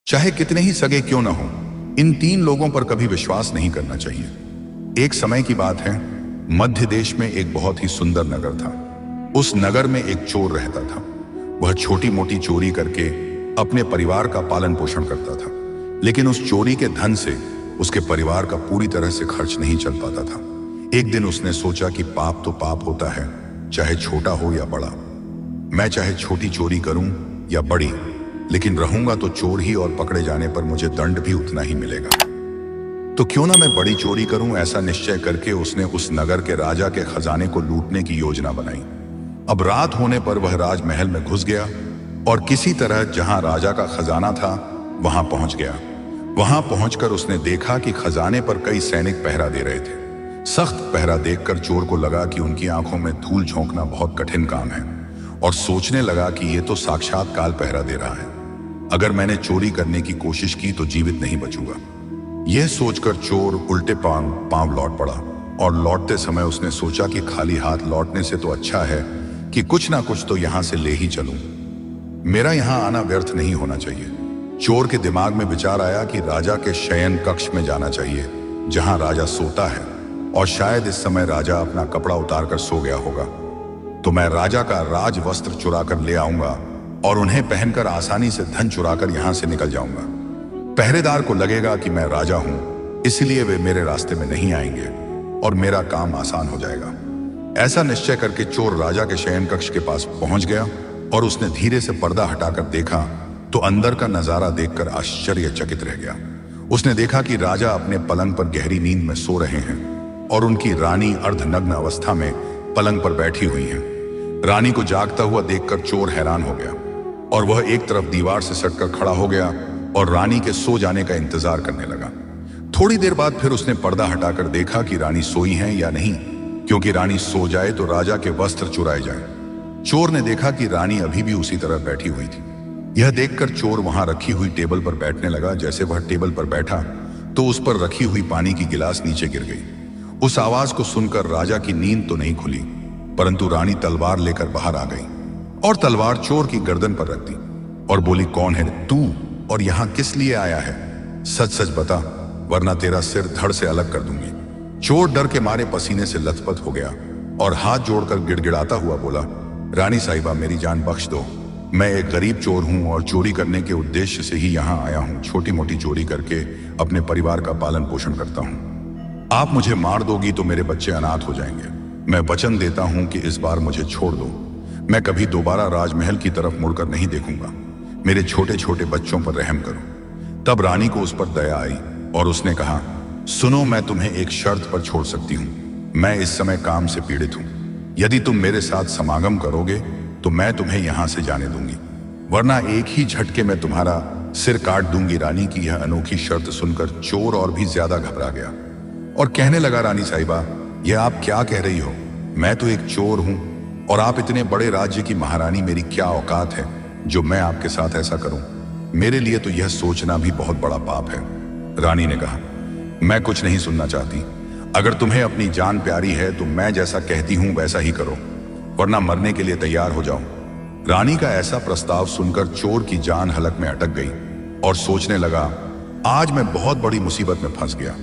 चाहे कितने ही सगे क्यों ना हो, इन तीन लोगों पर कभी विश्वास नहीं करना चाहिए। एक समय की बात है, मध्य देश में एक बहुत ही सुंदर नगर था। उस नगर में एक चोर रहता था। वह छोटी मोटी चोरी करके अपने परिवार का पालन पोषण करता था, लेकिन उस चोरी के धन से उसके परिवार का पूरी तरह से खर्च नहीं चल पाता था। एक दिन उसने सोचा कि पाप तो पाप होता है, चाहे छोटा हो या बड़ा। मैं चाहे छोटी चोरी करूं या बड़ी, लेकिन रहूंगा तो चोर ही, और पकड़े जाने पर मुझे दंड भी उतना ही मिलेगा। तो क्यों ना मैं बड़ी चोरी करूं, ऐसा निश्चय करके उसने उस नगर के राजा के खजाने को लूटने की योजना बनाई। अब रात होने पर वह राजमहल में घुस गया और किसी तरह जहां राजा का खजाना था वहां पहुंच गया। वहां पहुंचकर उसने देखा कि खजाने पर कई सैनिक पहरा दे रहे थे। सख्त पहरा देखकर चोर को लगा कि उनकी आंखों में धूल झोंकना बहुत कठिन काम है, और सोचने लगा कि ये तो साक्षात काल पहरा दे रहा है। अगर मैंने चोरी करने की कोशिश की तो जीवित नहीं बचूंगा। यह सोचकर चोर उल्टे पांव लौट पड़ा, और लौटते समय उसने सोचा कि खाली हाथ लौटने से तो अच्छा है कि कुछ ना कुछ तो यहां से ले ही चलूं। मेरा यहां आना व्यर्थ नहीं होना चाहिए। चोर के दिमाग में विचार आया कि राजा के शयन कक्ष में जाना चाहिए, जहां राजा सोता है, और शायद इस समय राजा अपना कपड़ा उतारकर सो गया होगा। तो मैं राजा का राज वस्त्र चुरा कर ले आऊंगा और उन्हें पहनकर आसानी से धन चुराकर यहां से निकल जाऊंगा। पहरेदार को लगेगा कि मैं राजा हूं, इसलिए वे मेरे रास्ते में नहीं आएंगे और मेरा काम आसान हो जाएगा। ऐसा निश्चय करके चोर राजा के शयन कक्ष के पास पहुंच गया, और उसने धीरे से पर्दा हटाकर देखा तो अंदर का नजारा देखकर आश्चर्यचकित रह गया। उसने देखा कि राजा अपने पलंग पर गहरी नींद में सो रहे हैं, और उनकी रानी अर्धनग्न अवस्था में पलंग पर बैठी हुई है। रानी को जागता हुआ देखकर चोर हैरान हो गया, और वह एक तरफ दीवार से सटकर खड़ा हो गया और रानी के सो जाने का इंतजार करने लगा। थोड़ी देर बाद फिर उसने पर्दा हटाकर देखा कि रानी सोई हैं या नहीं, क्योंकि रानी सो जाए तो राजा के वस्त्र चुराए जाएं। चोर ने देखा कि रानी अभी भी उसी तरह बैठी हुई थी। यह देखकर चोर वहां रखी हुई टेबल पर बैठने लगा। जैसे वह टेबल पर बैठा तो उस पर रखी हुई पानी की गिलास नीचे गिर गई। उस आवाज को सुनकर राजा की नींद तो नहीं खुली, परंतु रानी तलवार लेकर बाहर आ गई और तलवार चोर की गर्दन पर रख दी और बोली, कौन है तू और यहां किस लिए आया है? सच सच बता, वरना तेरा सिर धड़ से अलग कर दूंगी। चोर डर के मारे पसीने से लथपथ हो गया और हाथ जोड़कर गिड़गिड़ाता हुआ बोला, रानी साहिबा, मेरी जान बख्श दो। मैं एक गरीब चोर हूं और चोरी करने के उद्देश्य से ही यहां आया हूं। छोटी मोटी चोरी करके अपने परिवार का पालन पोषण करता हूं। आप मुझे मार दोगी तो मेरे बच्चे अनाथ हो जाएंगे। मैं वचन देता हूं कि इस बार मुझे छोड़ दो। मैं कभी दोबारा राजमहल की तरफ मुड़कर नहीं देखूंगा। मेरे छोटे छोटे बच्चों पर रहम करो। तब रानी को उस पर दया आई और उसने कहा, सुनो, मैं तुम्हें एक शर्त पर छोड़ सकती हूँ। मैं इस समय काम से पीड़ित हूँ। यदि तुम मेरे साथ समागम करोगे तो मैं तुम्हें यहां से जाने दूंगी, वरना एक ही झटके में तुम्हारा सिर काट दूंगी। रानी की यह अनोखी शर्त सुनकर चोर और भी ज्यादा घबरा गया और कहने लगा, रानी साहिबा, यह आप क्या कह रही हो? मैं तो एक चोर हूं और आप इतने बड़े राज्य की महारानी। मेरी क्या औकात है जो मैं आपके साथ ऐसा करूं? मेरे लिए तो यह सोचना भी बहुत बड़ा पाप है। रानी ने कहा, मैं कुछ नहीं सुनना चाहती। अगर तुम्हें अपनी जान प्यारी है तो मैं जैसा कहती हूं वैसा ही करो, वरना मरने के लिए तैयार हो जाओ। रानी का ऐसा प्रस्ताव सुनकर चोर की जान हलक में अटक गई और सोचने लगा, आज मैं बहुत बड़ी मुसीबत में फंस गया।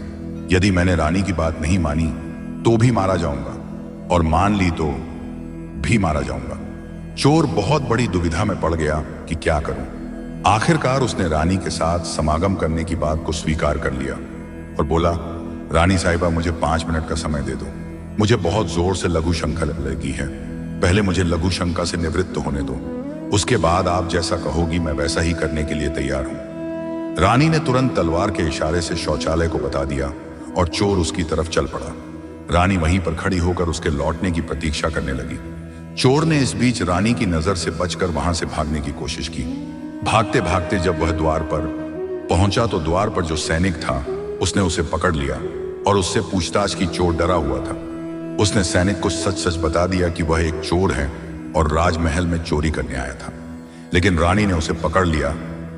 यदि मैंने रानी की बात नहीं मानी तो भी मारा जाऊंगा, और मान ली तो भी मारा जाऊंगा। चोर बहुत बड़ी दुविधा में पड़ गया कि क्या करूं। आखिरकार उसने रानी के साथ समागम करने की बात को स्वीकार कर लिया और बोला, रानी साहिबा, मुझे 5 मिनट का समय दे दो। मुझे बहुत जोर से लघु शंका लगी है। पहले मुझे लघु शंका से निवृत्त होने दो, उसके बाद आप जैसा कहोगी मैं वैसा ही करने के लिए तैयार हूं। रानी ने तुरंत तलवार के इशारे से शौचालय को बता दिया और चोर उसकी तरफ चल पड़ा। रानी वहीं पर खड़ी होकर उसके लौटने की प्रतीक्षा करने लगी। चोर ने इस बीच रानी की नजर से बचकर वहां से भागने की कोशिश की। भागते भागते जब वह द्वार पर पहुंचा तो द्वार पर जो सैनिक था उसने उसे पकड़ लिया और उससे पूछताछ की। चोर डरा हुआ था। उसने सैनिक को सच सच बता दिया कि वह एक चोर है और राजमहल में चोरी करने आया था। लेकिन रानी ने उसे पकड़ लिया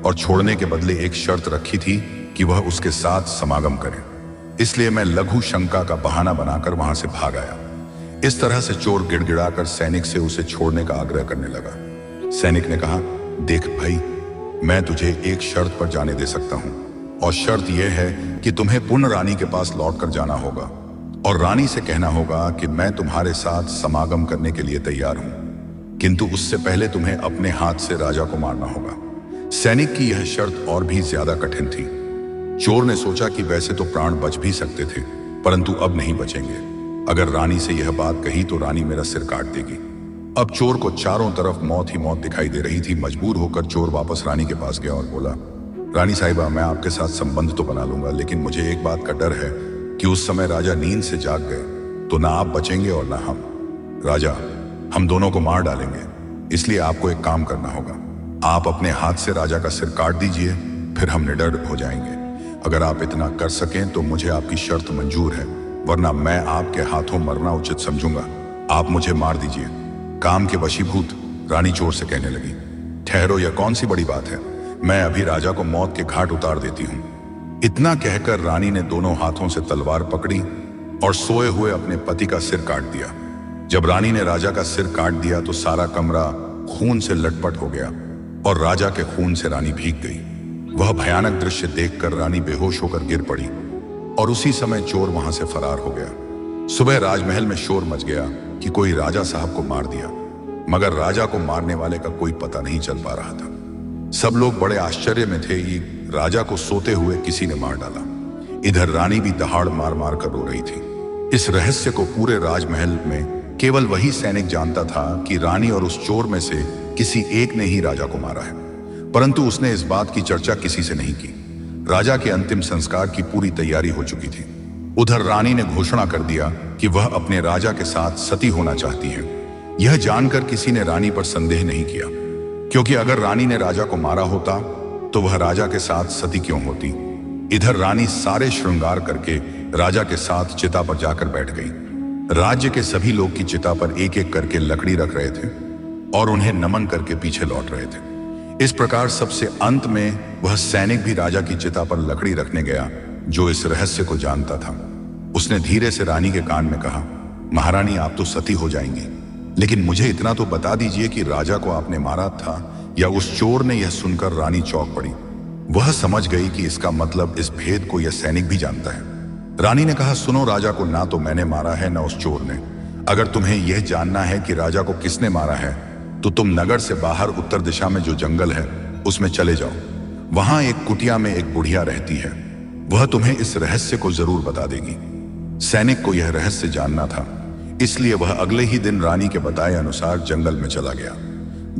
और छोड़ने के बदले एक शर्त रखी थी कि वह उसके साथ समागम करे। इसलिए मैं लघु शंका का बहाना बनाकर वहां से भाग आया। इस तरह से चोर गिड़गिड़ाकर सैनिक से उसे छोड़ने का आग्रह करने लगा। सैनिक ने कहा, देख भाई, मैं तुझे एक शर्त पर जाने दे सकता हूँ, और शर्त यह है कि तुम्हें पुनः रानी के पास लौट कर जाना होगा और रानी से कहना होगा कि मैं तुम्हारे साथ समागम करने के लिए तैयार हूं, किंतु उससे पहले तुम्हें अपने हाथ से राजा को मारना होगा। सैनिक की यह शर्त और भी ज्यादा कठिन थी। चोर ने सोचा कि वैसे तो प्राण बच भी सकते थे, परंतु अब नहीं बचेंगे। अगर रानी से यह बात कही तो रानी मेरा सिर काट देगी। अब चोर को चारों तरफ मौत ही मौत दिखाई दे रही थी। मजबूर होकर चोर वापस रानी के पास गया और बोला, रानी साहिबा, मैं आपके साथ संबंध तो बना लूंगा, लेकिन मुझे एक बात का डर है कि उस समय राजा नींद से जाग गए तो ना आप बचेंगे और ना हम। राजा, हम दोनों को मार डालेंगे, इसलिए आपको एक काम करना होगा। आप अपने हाथ से राजा का सिर काट दीजिए, फिर हम निडर हो जाएंगे। अगर आप इतना कर सकें तो मुझे आपकी शर्त मंजूर है, वरना मैं आपके हाथों मरना उचित समझूंगा। आप मुझे मार दीजिए। काम के वशीभूत रानी चोर से कहने लगी, ठहरो, यह कौन सी बड़ी बात है, मैं अभी राजा को मौत के घाट उतार देती हूँ। इतना कहकर रानी ने दोनों हाथों से तलवार पकड़ी और सोए हुए अपने पति का सिर काट दिया। जब रानी ने राजा का सिर काट दिया तो सारा कमरा खून से लटपट हो गया और राजा के खून से रानी भीग गई। वह भयानक दृश्य देखकर रानी बेहोश होकर गिर पड़ी और उसी समय चोर वहां से फरार हो गया। सुबह राजमहल में शोर मच गया कि कोई राजा साहब को मार दिया, मगर राजा को मारने वाले का कोई पता नहीं चल पा रहा था। सब लोग बड़े आश्चर्य में थे कि राजा को सोते हुए किसी ने मार डाला। इधर रानी भी दहाड़ मार मार कर रो रही थी। इस रहस्य को पूरे राजमहल में केवल वही सैनिक जानता था कि रानी और उस चोर में से किसी एक ने ही राजा को मारा है, परंतु उसने इस बात की चर्चा किसी से नहीं की। राजा के अंतिम संस्कार की पूरी तैयारी हो चुकी थी। उधर रानी ने घोषणा कर दिया कि वह अपने राजा के साथ सती होना चाहती है। यह जानकर किसी ने रानी पर संदेह नहीं किया, क्योंकि अगर रानी ने राजा को मारा होता तो वह राजा के साथ सती क्यों होती। इधर रानी सारे श्रृंगार करके राजा के साथ चिता पर जाकर बैठ गई। राज्य के सभी लोग की चिता पर एक एक करके लकड़ी रख रहे थे और उन्हें नमन करके पीछे लौट रहे थे। इस प्रकार सबसे अंत में वह सैनिक भी राजा की चिता पर लकड़ी रखने गया जो इस रहस्य को जानता था। उसने धीरे से रानी के कान में कहा, महारानी, आप तो सती हो जाएंगी, लेकिन मुझे इतना तो बता दीजिए कि राजा को आपने मारा था या उस चोर ने। यह सुनकर रानी चौंक पड़ी। वह समझ गई कि इसका मतलब इस भेद को यह सैनिक भी जानता है। रानी ने कहा, सुनो, राजा को ना तो मैंने मारा है ना उस चोर ने। अगर तुम्हें यह जानना है कि राजा को किसने मारा है तो तुम नगर से बाहर उत्तर दिशा में जो जंगल है उसमें चले जाओ। वहां एक कुटिया में एक बुढ़िया रहती है, वह तुम्हें इस रहस्य को जरूर बता देगी। सैनिक को यह रहस्य जानना था, इसलिए वह अगले ही दिन रानी के बताए अनुसार जंगल में चला गया।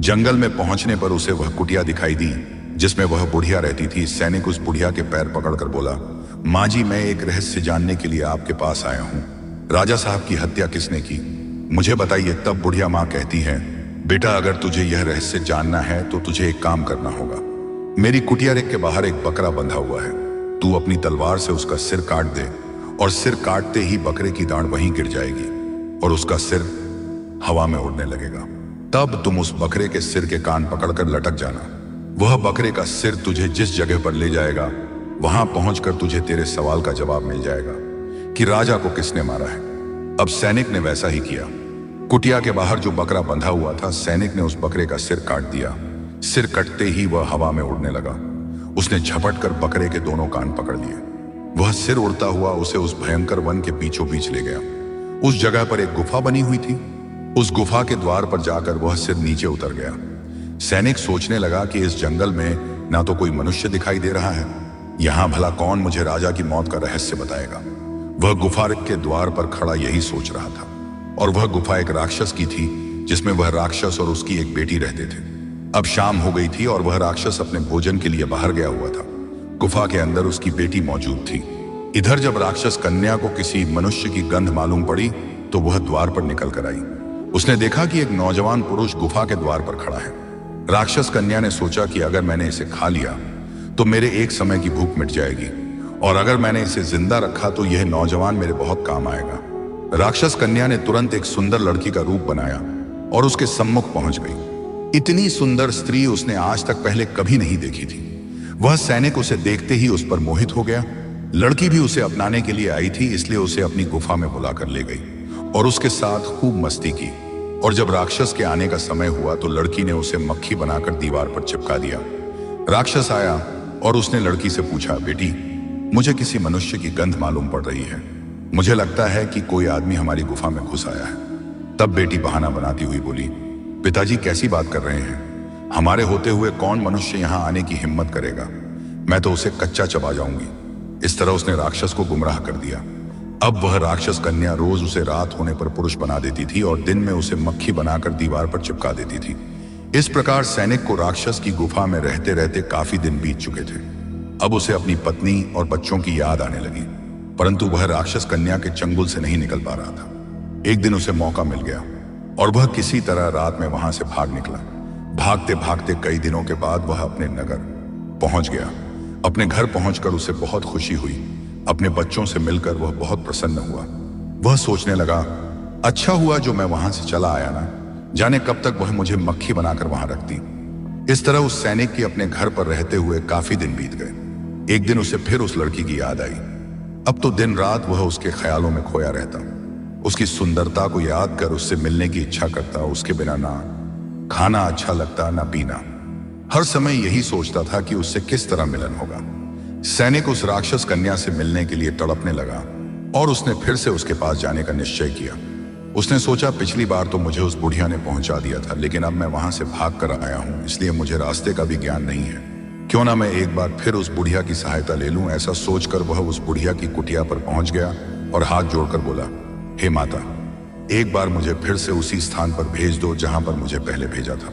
जंगल में पहुंचने पर उसे वह कुटिया दिखाई दी जिसमें वह बुढ़िया रहती थी। सैनिक उस बुढ़िया के पैर पकड़कर बोला, माँ जी, मैं एक रहस्य जानने के लिए आपके पास आया हूँ। राजा साहब की हत्या किसने की, मुझे बताइए। तब बुढ़िया माँ कहती है, बेटा, अगर तुझे यह रहस्य जानना है तो तुझे एक काम करना होगा। मेरी कुटिया के बाहर एक बकरा बंधा हुआ है, तू अपनी तलवार से उसका सिर काट दे और सिर काटते ही बकरे की दाढ़ वहीं गिर जाएगी और उसका सिर हवा में उड़ने लगेगा। तब तुम उस बकरे के सिर के कान पकड़कर लटक जाना। वह बकरे का सिर तुझे जिस जगह पर ले जाएगा वहां पहुंचकर तुझे तेरे सवाल का जवाब मिल जाएगा कि राजा को किसने मारा है। अब सैनिक ने वैसा ही किया। कुटिया के बाहर जो बकरा बंधा हुआ था, सैनिक ने उस बकरे का सिर काट दिया। सिर कटते ही वह हवा में उड़ने लगा। उसने झपट कर बकरे के दोनों कान पकड़ लिए। वह सिर उड़ता हुआ उसे उस भयंकर वन के बीचों बीच ले गया। उस जगह पर एक गुफा बनी हुई थी। उस गुफा के द्वार पर जाकर वह सिर नीचे उतर गया। सैनिक सोचने लगा कि इस जंगल में ना तो कोई मनुष्य दिखाई दे रहा है, यहां भला कौन मुझे राजा की मौत का रहस्य बताएगा। वह गुफा के द्वार पर खड़ा यही सोच रहा था, और वह गुफा एक राक्षस की थी जिसमें वह राक्षस और उसकी एक बेटी रहते थे। अब शाम हो गई थी और वह राक्षस अपने भोजन के लिए बाहर गया हुआ था। गुफा के अंदर उसकी बेटी मौजूद थी। इधर जब राक्षस कन्या को किसी मनुष्य की गंध मालूम पड़ी तो वह द्वार पर निकल कर आई। उसने देखा कि एक नौजवान पुरुष गुफा के द्वार पर खड़ा है। राक्षस कन्या ने सोचा कि अगर मैंने इसे खा लिया तो मेरे एक समय की भूख मिट जाएगी, और अगर मैंने इसे जिंदा रखा तो यह नौजवान मेरे बहुत काम आएगा। राक्षस कन्या ने तुरंत एक सुंदर लड़की का रूप बनाया और उसके सम्मुख पहुंच गई। इतनी सुंदर स्त्री उसने आज तक पहले कभी नहीं देखी थी। वह सैनिक उसे देखते ही उस पर मोहित हो गया। लड़की भी उसे अपनाने के लिए आई थी, इसलिए उसे अपनी गुफा में बुलाकर ले गई और उसके साथ खूब मस्ती की। और जब राक्षस के आने का समय हुआ तो लड़की ने उसे मक्खी बनाकर दीवार पर चिपका दिया। राक्षस आया और उसने लड़की से पूछा, बेटी, मुझे किसी मनुष्य की गंध मालूम पड़ रही है। मुझे लगता है कि कोई आदमी हमारी गुफा में घुस आया है। तब बेटी बहाना बनाती हुई बोली, पिताजी कैसी बात कर रहे हैं? हमारे होते हुए कौन मनुष्य यहाँ आने की हिम्मत करेगा? मैं तो उसे कच्चा चबा जाऊंगी। इस तरह उसने राक्षस को गुमराह कर दिया। अब वह राक्षस कन्या रोज उसे रात होने पर पुरुष बना देती थी और दिन में उसे मक्खी बनाकर दीवार पर चिपका देती थी। इस प्रकार सैनिक को राक्षस की गुफा में रहते रहते काफी दिन बीत चुके थे। अब उसे अपनी पत्नी और बच्चों की याद आने लगी, परंतु वह राक्षस कन्या के चंगुल से नहीं निकल पा रहा था। एक दिन उसे मौका मिल गया और वह किसी तरह रात में वहां से भाग निकला। भागते भागते कई दिनों के बाद वह अपने नगर पहुंच गया। अपने घर पहुंचकर उसे बहुत खुशी हुई। अपने बच्चों से मिलकर वह बहुत प्रसन्न हुआ। वह सोचने लगा, अच्छा हुआ जो मैं वहां से चला आया ना, जाने कब तक वह मुझे मक्खी बनाकर वहां रखती। इस तरह उस सैनिक की अपने घर पर रहते हुए काफी दिन बीत गए। एक दिन उसे फिर उस लड़की की याद आई। अब तो दिन रात वह उसके ख्यालों में खोया रहता। उसकी सुंदरता को याद कर उससे मिलने की इच्छा करता। उसके बिना ना खाना अच्छा लगता ना पीना। हर समय यही सोचता था कि उससे किस तरह मिलन होगा। सैनिक उस राक्षस कन्या से मिलने के लिए तड़पने लगा और उसने फिर से उसके पास जाने का निश्चय किया। उसने सोचा, पिछली बार तो मुझे उस बुढ़िया ने पहुंचा दिया था, लेकिन अब मैं वहां से भाग कर आया हूं, इसलिए मुझे रास्ते का भी ज्ञान नहीं है। क्यों ना मैं एक बार फिर उस बुढ़िया की सहायता ले लूं। ऐसा सोचकर वह उस बुढ़िया की कुटिया पर पहुंच गया और हाथ जोड़कर बोला, हे माता, एक बार मुझे फिर से उसी स्थान पर भेज दो जहां पर मुझे पहले भेजा था।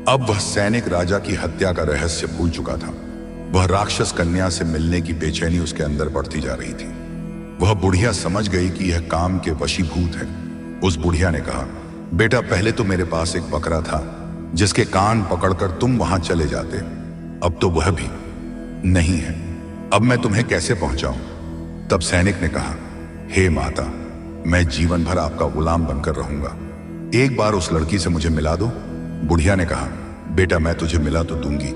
अब वह सैनिक राजा की हत्या का रहस्य भूल चुका था। वह राक्षस कन्या से मिलने की बेचैनी उसके अंदर बढ़ती जा रही थी। वह बुढ़िया समझ गई कि यह काम के वशीभूत है। उस बुढ़िया ने कहा, बेटा, पहले तो मेरे पास एक बकरा था जिसके कान पकड़कर तुम वहां चले जाते। अब तो वह भी नहीं है। अब मैं तुम्हें कैसे पहुंचाऊं? तब सैनिक ने कहा, हे माता, मैं जीवन भर आपका गुलाम बनकर रहूंगा। एक बार उस लड़की से मुझे मिला दो। बुढ़िया ने कहा, बेटा, मैं तुझे मिला तो दूंगी,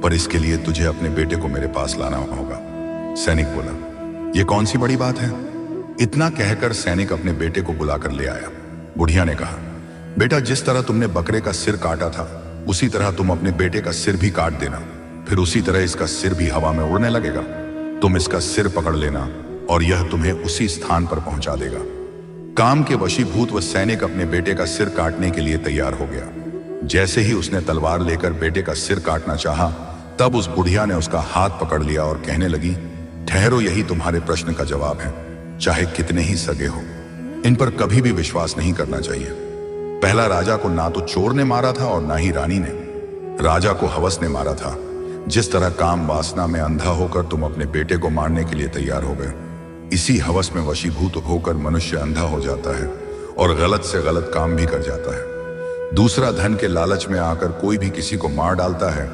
पर इसके लिए तुझे अपने बेटे को मेरे पास लाना होगा। सैनिक बोला, यह कौन सी बड़ी बात है? इतना कहकर सैनिक अपने बेटे को बुलाकर ले आया। बुढ़िया ने कहा, बेटा, जिस तरह तुमने बकरे का सिर काटा था, उसी तरह तुम अपने बेटे का सिर भी काट देना। फिर उसी तरह इसका सिर भी हवा में उड़ने लगेगा। तुम इसका सिर पकड़ लेना और यह तुम्हें उसी स्थान पर पहुंचा देगा। काम के वशीभूत वह सैनिक अपने बेटे का सिर काटने के लिए तैयार हो गया। जैसे ही उसने तलवार लेकर बेटे का सिर काटना चाहा, तब उस बुढ़िया ने उसका हाथ पकड़ लिया और कहने लगी, ठहरो, यही तुम्हारे प्रश्न का जवाब है। चाहे कितने ही सगे हो, इन पर कभी भी विश्वास नहीं करना चाहिए। पहला राजा को ना तो चोर ने मारा था और ना ही रानी ने। राजा को हवस ने मारा था। जिस तरह काम वासना में अंधा होकर तुम अपने बेटे को मारने के लिए तैयार हो गए, इसी हवस में वशीभूत होकर मनुष्य अंधा हो जाता है और गलत से गलत काम भी कर जाता है। दूसरा, धन के लालच में आकर कोई भी किसी को मार डालता है।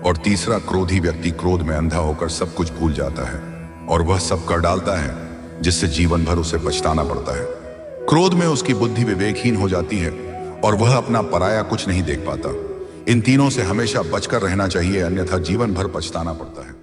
और तीसरा, क्रोधी व्यक्ति क्रोध में अंधा होकर सब कुछ भूल जाता है और वह सब कर डालता है जिससे जीवन भर उसे पछताना पड़ता है। क्रोध में उसकी बुद्धि विवेकहीन हो जाती है और वह अपना पराया कुछ नहीं देख पाता। इन तीनों से हमेशा बचकर रहना चाहिए, अन्यथा जीवन भर पछताना पड़ता है।